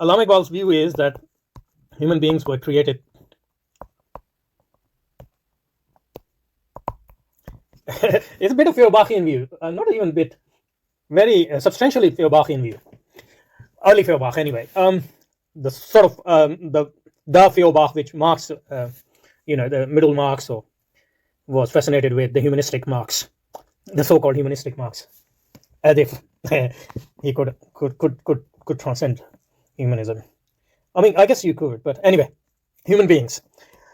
Allama Iqbal's view is that human beings were created. It's a bit of Feuerbachian view, not even a bit, very substantially Feuerbachian view. Early Feuerbach, anyway. The sort of the Feuerbach which Marx, the middle Marx, or was fascinated with the humanistic Marx, the so-called humanistic Marx, as if he could transcend humanism. I mean, I guess you could, but anyway, human beings.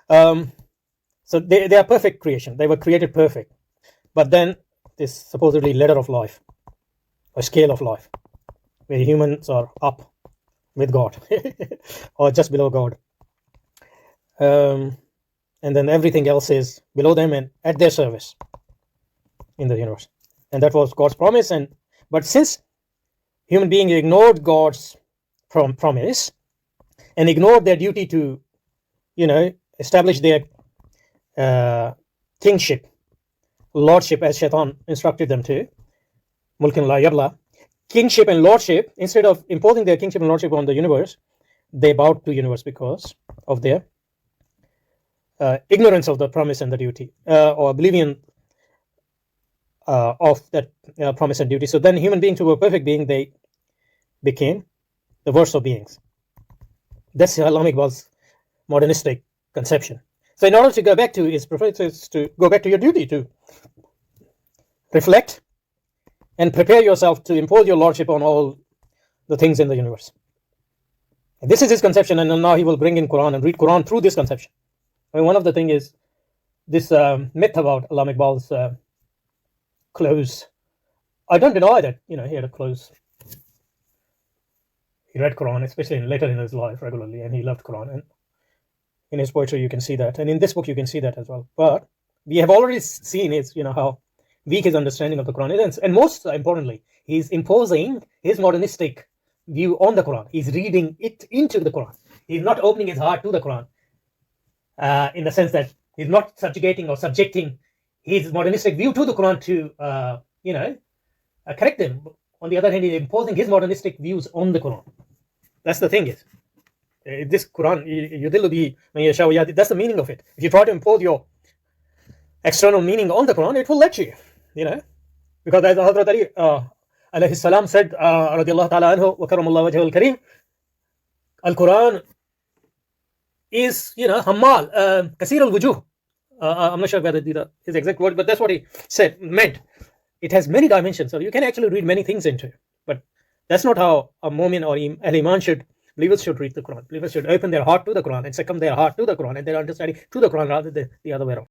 So they are perfect creation. They were created perfect. But then this supposedly ladder of life, or scale of life, where humans are up with God or just below God. And then everything else is below them and at their service in the universe. And that was God's promise. But since human beings ignored God's promise and ignored their duty to, establish their kingship, lordship, as Shaitan instructed them to, mulkin la yarla, kingship and lordship, instead of imposing their kingship and lordship on the universe, they bowed to universe because of their ignorance of the promise and the duty, or oblivion of that promise and duty. So then human beings who were perfect being, they became the worst of beings. That's Allama Iqbal's modernistic conception. So in order to go back to his preferences, to go back to your duty, to reflect and prepare yourself to impose your lordship on all the things in the universe. And this is his conception, and now he will bring in Qur'an and read Qur'an through this conception. I mean, one of the things is this myth about Allama Iqbal's clothes. I don't deny that, he had a clothes. He read Qur'an, especially later in his life, regularly, and he loved Qur'an. And in his poetry, you can see that. And in this book, you can see that as well. But we have already seen his, how weak his understanding of the Quran is. And most importantly, he's imposing his modernistic view on the Quran. He's reading it into the Quran. He's not opening his heart to the Quran, in the sense that he's not subjugating or subjecting his modernistic view to the Quran to, correct them. On the other hand, he's imposing his modernistic views on the Quran. That's the thing is. This Quran, that's the meaning of it. If you try to impose your external meaning on the Quran, it will let you, because as Hazrat Ali alayhi salam said, radiyallahu ta'ala anhu, wa karamallahu wajhahu al-kareem, al-Quran is, hammal, kasir al-wujuh. I'm not sure whether his exact word, but that's what he said, meant. It has many dimensions, so you can actually read many things into it. But that's not how a mu'min or al-iman believers should read the Quran. Believers should open their heart to the Quran and succumb their heart to the Quran and their understanding to the Quran rather than the other way around.